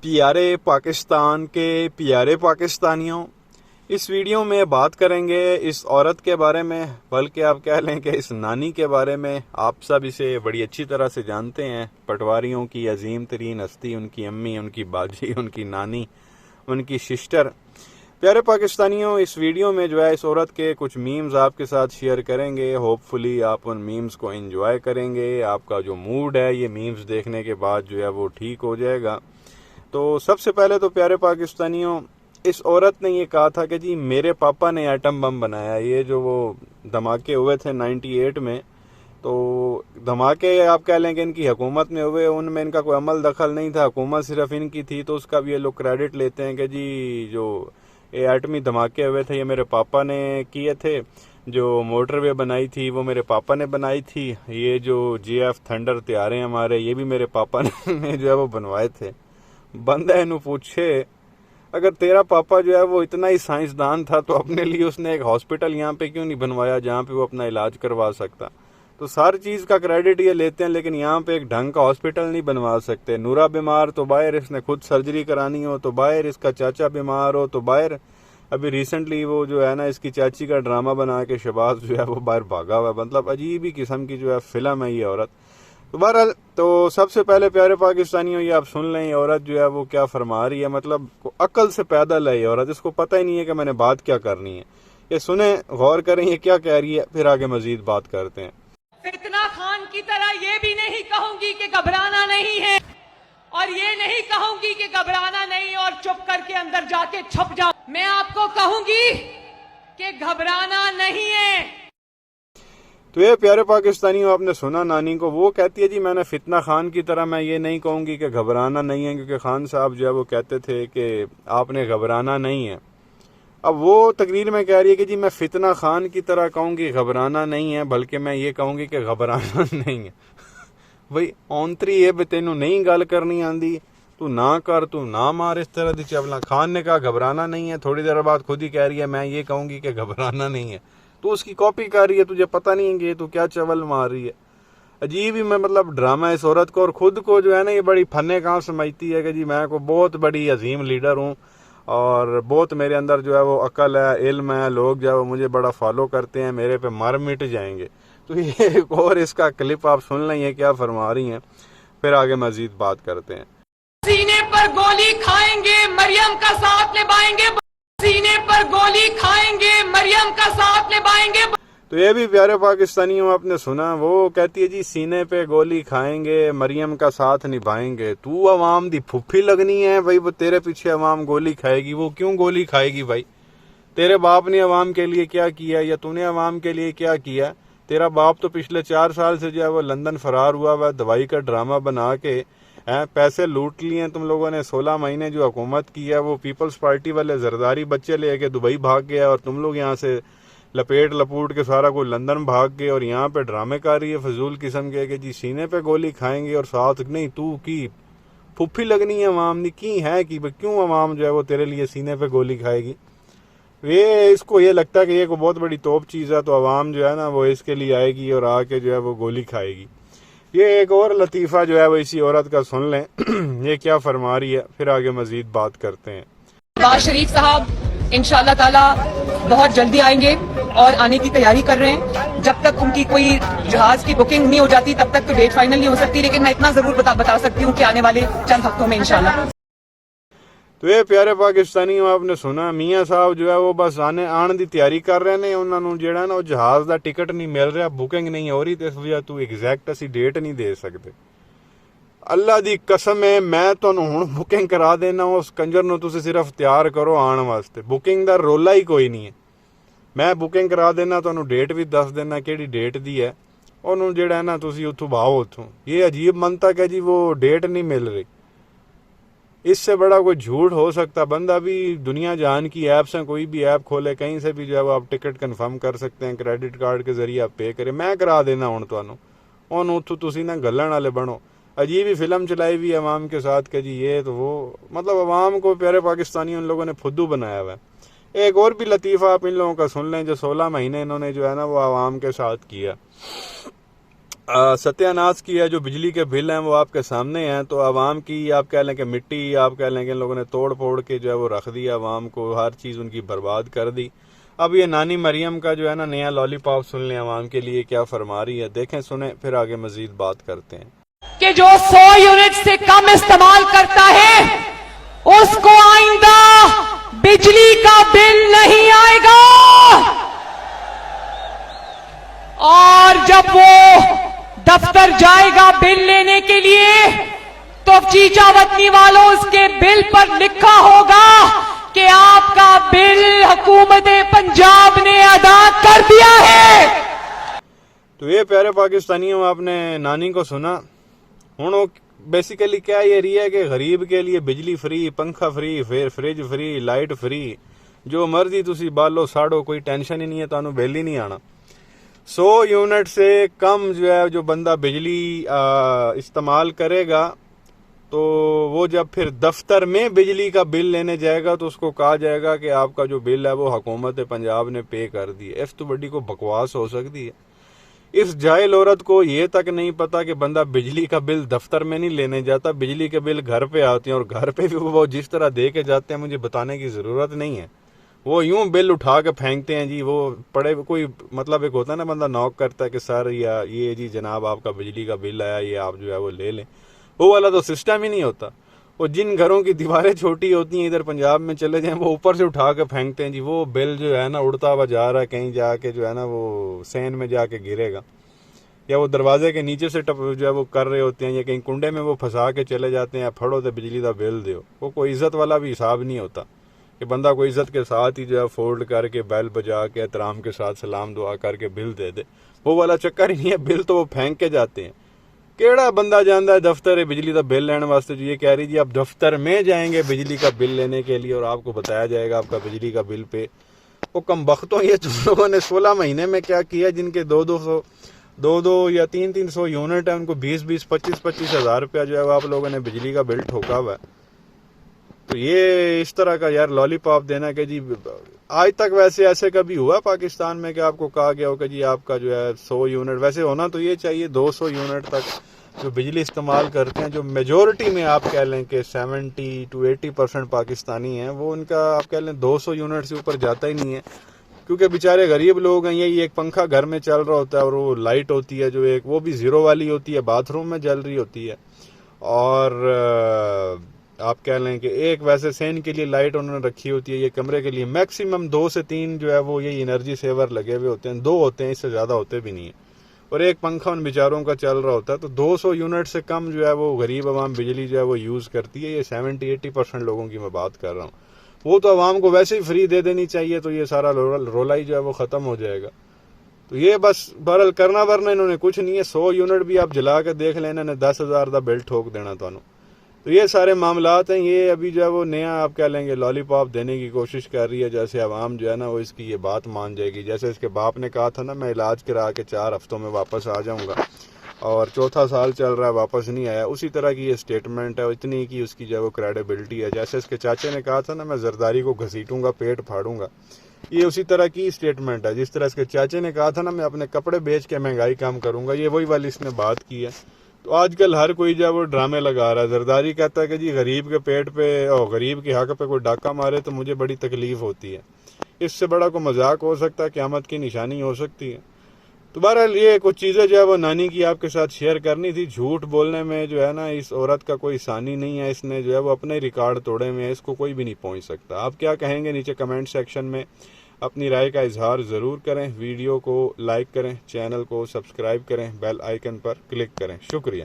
پیارے پاکستان کے پیارے پاکستانیوں، اس ویڈیو میں بات کریں گے اس عورت کے بارے میں، بلکہ آپ کہہ لیں کہ اس نانی کے بارے میں۔ آپ سب اسے بڑی اچھی طرح سے جانتے ہیں، پٹواریوں کی عظیم ترین ہستی، ان کی امی، ان کی باجی، ان کی نانی، ان کی سسٹر۔ پیارے پاکستانیوں، اس ویڈیو میں جو ہے اس عورت کے کچھ میمز آپ کے ساتھ شیئر کریں گے۔ ہوپ فلی آپ ان میمز کو انجوائے کریں گے۔ آپ کا جو موڈ ہے یہ میمز دیکھنے کے بعد جو ہے وہ ٹھیک ہو جائے گا۔ تو سب سے پہلے تو پیارے پاکستانیوں، اس عورت نے یہ کہا تھا کہ جی میرے پاپا نے ایٹم بم بنایا۔ یہ جو وہ دھماکے ہوئے تھے 98 میں، تو دھماکے آپ کہہ لیں کہ ان کی حکومت میں ہوئے، ان میں ان کا کوئی عمل دخل نہیں تھا، حکومت صرف ان کی تھی، تو اس کا بھی یہ لوگ کریڈٹ لیتے ہیں کہ جی جو یہ ایٹمی دھماکے ہوئے تھے یہ میرے پاپا نے کیے تھے۔ جو موٹر وے بنائی تھی وہ میرے پاپا نے بنائی تھی۔ یہ جو GF تھنڈر طیارے ہیں ہمارے، یہ بھی میرے پاپا نے جو ہے وہ بنوائے تھے۔ بندہ انہوں پوچھے، اگر تیرا پاپا جو ہے وہ اتنا ہی سائنسدان تھا تو اپنے لیے اس نے ایک ہاسپٹل یہاں پہ کیوں نہیں بنوایا جہاں پہ وہ اپنا علاج کروا سکتا؟ تو ساری چیز کا کریڈٹ یہ لیتے ہیں، لیکن یہاں پہ ایک ڈھنگ کا ہاسپٹل نہیں بنوا سکتے۔ نورا بیمار تو باہر، اس نے خود سرجری کرانی ہو تو باہر، اس کا چاچا بیمار ہو تو باہر۔ ابھی ریسنٹلی وہ جو ہے نا اس کی چاچی کا ڈرامہ بنا کے شہباز جو ہے وہ باہر بھاگا ہوا ہے۔ مطلب عجیب ہی قسم کی جو ہے فلم ہے یہ عورت۔ تو بہرحال تو سب سے پہلے پیارے پاکستانیوں یہ آپ سن لیں، یہ عورت جو ہے وہ کیا فرما رہی ہے۔ مطلب عقل سے پیدل ہے یہ عورت، اس کو پتہ ہی نہیں ہے کہ میں نے بات کیا کرنی ہے۔ یہ سنیں، غور کریں یہ کیا کہہ رہی ہے، پھر آگے مزید بات کرتے ہیں۔ فتنہ خان کی طرح یہ بھی نہیں کہوں گی کہ گھبرانا نہیں ہے، اور یہ نہیں کہوں گی کہ گھبرانا نہیں اور چپ کر کے اندر جا کے چھپ جاؤ۔ میں آپ کو کہوں گی کہ گھبرانا نہیں ہے۔ تو یہ پیارے پاکستانیوں، آپ نے سنا نانی کو، وہ کہتی ہے جی میں نے فتنہ خان کی طرح میں یہ نہیں کہوں گی کہ گھبرانا نہیں ہے، کیونکہ خان صاحب جو ہے وہ کہتے تھے کہ آپ نے گھبرانا نہیں ہے۔ اب وہ تقریر میں کہہ رہی ہے کہ جی میں فتنہ خان کی طرح کہوں گی گھبرانا نہیں ہے، بلکہ میں یہ کہوں گی کہ گھبرانا نہیں ہے۔ بھئی اونتری ہے، تینوں نہیں گل کرنی آندی، تو نہ کر، تو نہ مار اس طرح دی چبلا۔ خان نے کہا گھبرانا نہیں ہے، تھوڑی دیر بعد خود ہی کہہ رہی ہے میں یہ کہوں گی کہ گھبرانا نہیں ہے۔ تو اس کی کاپی کر رہی ہے، تجھے پتہ نہیں ہے کہ تو کیا چول مار رہی ہے۔ عجیب ہی میں مطلب ڈرامہ اس عورت کو، اور خود کو جو ہے نا یہ بڑی پھنے کام سمجھتی ہے کہ جی میں کو بہت بڑی عظیم لیڈر ہوں، اور بہت میرے اندر جو ہے وہ عقل ہے، علم ہے، لوگ جو ہے وہ مجھے بڑا فالو کرتے ہیں، میرے پہ مر مٹ جائیں گے۔ تو یہ ایک اور اس کا کلپ آپ سن لیں یہ کیا فرما رہی ہیں، پھر آگے مزید بات کرتے ہیں۔ سینے پر گولی کھائیں گے، مریم کا ساتھ نبھائیں گے۔ سینے پر گولی کھائیں گے، مریم کا ساتھ نبھائیں گے۔ تو یہ بھی پیارے پاکستانیوں آپ نے سنا، وہ کہتی ہے جی سینے پہ گولی کھائیں گے، مریم کا ساتھ نبھائیں گے۔ تو عوام دی پھپھی لگنی ہے بھائی، وہ تیرے پیچھے عوام گولی کھائے گی، وہ کیوں گولی کھائے گی بھائی؟ تیرے باپ نے عوام کے لیے کیا کیا، یا تو نے عوام کے لیے کیا کیا؟ تیرا باپ تو پچھلے 4 سال سے جو ہے وہ لندن فرار ہوا ہوا ہے، دوائی کا ڈرامہ بنا کے پیسے لوٹ لیے ہیں تم لوگوں نے۔ 16 مہینے جو حکومت کی ہے، وہ پیپلز پارٹی والے زرداری بچے لے کے دبئی بھاگ گیا، اور تم لوگ یہاں سے لپیٹ لپوٹ کے سارا کوئی لندن بھاگ گئے، اور یہاں پہ ڈرامے کر رہی ہے فضول قسم کے کہ جی سینے پہ گولی کھائیں گے، اور ساتھ نہیں تو کی پھپھی لگنی ہے عوام دی کی ہے کہ کیوں عوام جو ہے وہ تیرے لیے سینے پہ گولی کھائے گی؟ یہ اس کو یہ لگتا ہے کہ یہ کوئی بہت بڑی توپ چیز ہے، تو عوام جو ہے نا وہ اس کے لیے آئے گی اور آ کے جو ہے وہ گولی کھائے گی۔ یہ ایک اور لطیفہ جو ہے وہ اسی عورت کا سن لیں یہ کیا فرما رہی ہے، پھر آگے مزید بات کرتے ہیں۔ باز شریف صاحب انشاءاللہ تعالی بہت جلدی آئیں گے اور آنے کی تیاری کر رہے ہیں۔ جب تک ان کی کوئی جہاز کی بکنگ نہیں ہو جاتی تب تک تو ڈیٹ فائنل نہیں ہو سکتی، لیکن میں اتنا ضرور بتا سکتی ہوں کہ آنے والے چند ہفتوں میں انشاءاللہ۔ تو یہ پیارے پاکستانیوں آپ نے سنا، میاں صاحب جو ہے وہ بس آن دی تیاری کر رہے ہیں، انہوں نے جڑا نا وہ جہاز دا ٹکٹ نہیں مل رہا، بکنگ نہیں ہو رہی، تو اس وجہ تو ایگزیکٹ اسی ڈیٹ نہیں دے سکتے۔ اللہ دی قسم ہے میں تانوں ہن بکنگ کرا دینا، اس کنجر نو تسی صرف تیار کرو آن واسطے، بکنگ دا رولا ہی کوئی نہیں ہے۔ میں بکنگ کرا دینا، تانوں ڈیٹ بھی دس دینا کیڑی ڈیٹ دی ہے، انہوں جڑا ہے نا تسی اتھوں بھاؤ اتھوں۔ یہ عجیب منطق ہے جی وہ ڈیٹ نہیں مل رہی، اس سے بڑا کوئی جھوٹ ہو سکتا؟ بندہ بھی دنیا جہان کی ایپس ہیں، کوئی بھی ایپ کھولے کہیں سے بھی جو ہے وہ آپ ٹکٹ کنفرم کر سکتے ہیں، کریڈٹ کارڈ کے ذریعے آپ پے کریں۔ میں کرا دینا ہوں تانوں، انہوں اتھوں تسی نہ گلن والے بنو۔ عجیب ہی فلم چلائی ہوئی عوام کے ساتھ کہ جی یہ تو وہ، مطلب عوام کو پیارے پاکستانی ان لوگوں نے پھدو بنایا ہوا ہے۔ ایک اور بھی لطیفہ آپ ان لوگوں کا سن لیں جو 16 مہینے انہوں نے جو ہے نا وہ عوام کے ساتھ کیا۔ ستیہ ناش کیا جو بجلی کے بل ہیں وہ آپ کے سامنے ہیں. تو عوام کی آپ کہہ لیں کہ مٹی آپ کہہ لیں کہ ان لوگوں نے توڑ پھوڑ کے جو ہے وہ رکھ دی, عوام کو ہر چیز ان کی برباد کر دی. اب یہ نانی مریم کا جو ہے نا نیا لالی پاپ سن لیں عوام کے لیے کیا فرما رہی ہے. دیکھیں سنیں پھر آگے مزید بات کرتے ہیں. کہ جو 100 یونٹ سے کم استعمال کرتا ہے اس کو آئندہ بجلی کا بل نہیں آئے گا, اور جب وہ دفتر جائے گا بل لینے کے لیے تو چیچا وطنی والوں اس کے بل پر لکھا ہوگا کہ آپ کا بل حکومت پنجاب نے ادا کر دیا ہے. تو یہ پیارے پاکستانیوں آپ نے نانی کو سنا. ہوں بیسیکلی کیا یہ رہی ہے کہ غریب کے لیے بجلی فری, پنکھا free, fridge free, light free, جو مرضی تسی بالو ساڑو, کوئی ٹینشن ہی نہیں ہے, تانوں بل ہی نہیں آنا. 100 یونٹ سے کم جو ہے جو بندہ بجلی استعمال کرے گا تو وہ جب پھر دفتر میں بجلی کا بل لینے جائے گا تو اس کو کہا جائے گا کہ آپ کا جو بل ہے وہ حکومت پنجاب نے پے کر دی. اس تو بڑی کو بکواس ہو سکتی ہے. اس جاہل عورت کو یہ تک نہیں پتا کہ بندہ بجلی کا بل دفتر میں نہیں لینے جاتا, بجلی کے بل گھر پہ آتے ہیں, اور گھر پہ بھی وہ جس طرح دے کے جاتے ہیں مجھے بتانے کی ضرورت نہیں ہے. وہ یوں بل اٹھا کے پھینکتے ہیں جی. وہ پڑے کوئی مطلب ایک ہوتا ہے نا بندہ نوک کرتا ہے کہ سر یا یہ جی جناب آپ کا بجلی کا بل آیا, یہ آپ جو ہے وہ لے لیں. وہ والا تو سسٹم ہی نہیں ہوتا. وہ جن گھروں کی دیواریں چھوٹی ہوتی ہیں ادھر پنجاب میں چلے جائیں وہ اوپر سے اٹھا کے پھینکتے ہیں جی. وہ بل جو ہے نا اڑتا ہوا جا رہا ہے, کہیں جا کے جو ہے نا وہ سین میں جا کے گرے گا, یا وہ دروازے کے نیچے سے جو ہے وہ کر رہے ہوتے ہیں, یا کہیں کنڈے میں وہ پھنسا کے چلے جاتے ہیں, پھڑو تو بجلی کا بل دیو. وہ کوئی عزت والا بھی حساب نہیں ہوتا کہ بندہ کوئی عزت کے ساتھ ہی جو ہے فولڈ کر کے بیل بجا کے احترام کے ساتھ سلام دعا کر کے بل دے دے. وہ والا چکر ہی نہیں ہے. بل تو وہ پھینک کے جاتے ہیں. کیڑا بندہ جانا ہے دفتر بجلی کا بل لینے واسطے, جو یہ کہہ رہی جی آپ دفتر میں جائیں گے بجلی کا بل لینے کے لیے اور آپ کو بتایا جائے گا آپ کا بجلی کا بل پہ. وہ کم بختوں یہ تم لوگوں نے 16 مہینے میں کیا کیا, جن کے 200 یا 300 یونٹ ہے ان کو 20 25 ہزار روپیہ جو ہے آپ لوگوں نے بجلی کا بل ٹھوکا ہوا ہے. تو یہ اس طرح کا یار لالی پاپ دینا کہ جی آج تک ویسے ایسے کبھی ہوا پاکستان میں کہ آپ کو کہا گیا ہو کہ جی آپ کا جو ہے 100 یونٹ, ویسے ہونا تو یہ چاہیے 200 یونٹ تک جو بجلی استعمال کرتے ہیں, جو میجورٹی میں آپ کہہ لیں کہ 70 to 80% پاکستانی ہیں, وہ ان کا آپ کہہ لیں 200 یونٹ سے اوپر جاتا ہی نہیں ہے. کیونکہ بیچارے غریب لوگ ہیں, یہی ایک پنکھا گھر میں چل رہا ہوتا ہے اور وہ لائٹ ہوتی ہے جو ایک وہ بھی زیرو والی ہوتی ہے, باتھ روم میں جل رہی ہوتی ہے, اور آپ کہہ لیں کہ ایک ویسے سین کے لیے لائٹ انہوں نے رکھی ہوتی ہے, یہ کمرے کے لیے میکسیمم 2 سے 3 جو ہے وہ یہی انرجی سیور لگے ہوئے ہوتے ہیں, 2 ہوتے ہیں, اس سے زیادہ ہوتے بھی نہیں ہیں, اور ایک پنکھا ان بیچاروں کا چل رہا ہوتا ہے. تو 200 یونٹ سے کم جو ہے وہ غریب عوام بجلی جو ہے وہ یوز کرتی ہے. یہ 70-80% لوگوں کی میں بات کر رہا ہوں. وہ تو عوام کو ویسے ہی فری دے دینی چاہیے, تو یہ سارا رولا ہی جو ہے وہ ختم ہو جائے گا. تو یہ بس بہرحال کرنا ورنہ انہوں نے کچھ نہیں ہے. 100 یونٹ بھی آپ جلا کے دیکھ لیں, انہوں نے 10,000 کا بل ٹھوک دینا تمہیں. تو یہ سارے معاملات ہیں. یہ ابھی جو ہے وہ نیا آپ کہہ لیں گے لالی پاپ دینے کی کوشش کر رہی ہے, جیسے عوام جو ہے نا وہ اس کی یہ بات مان جائے گی. جیسے اس کے باپ نے کہا تھا نا میں علاج کرا کے 4 ہفتوں میں واپس آ جاؤں گا, اور 4تھا سال چل رہا ہے واپس نہیں آیا, اسی طرح کی یہ سٹیٹمنٹ ہے. اتنی کی اس کی جو ہے وہ کریڈیبلٹی ہے. جیسے اس کے چاچے نے کہا تھا نا میں زرداری کو گھسیٹوں گا پیٹ پھاڑوں گا, یہ اسی طرح کی سٹیٹمنٹ ہے. جس طرح اس کے چاچے نے کہا تھا نا میں اپنے کپڑے بیچ کے مہنگائی کم کروں گا, یہ وہی والی اس نے بات کی ہے. تو آج کل ہر کوئی جو ہے وہ ڈرامے لگا رہا ہے. زرداری کہتا ہے کہ جی غریب کے پیٹ پہ اور غریب کے حق پہ کوئی ڈاکہ مارے تو مجھے بڑی تکلیف ہوتی ہے. اس سے بڑا کوئی مذاق ہو سکتا ہے, قیامت کی نشانی ہو سکتی ہے. تو بہرحال یہ کچھ چیزیں جو ہے وہ نانی کی آپ کے ساتھ شیئر کرنی تھی. جھوٹ بولنے میں جو ہے نا اس عورت کا کوئی ثانی نہیں ہے. اس نے جو ہے وہ اپنے ریکارڈ توڑے ہوئے ہیں, اس کو کوئی بھی نہیں پہنچ سکتا. آپ کیا کہیں گے نیچے کمنٹ سیکشن میں اپنی رائے کا اظہار ضرور کریں. ویڈیو کو لائک کریں, چینل کو سبسکرائب کریں, بیل آئیکن پر کلک کریں. شکریہ.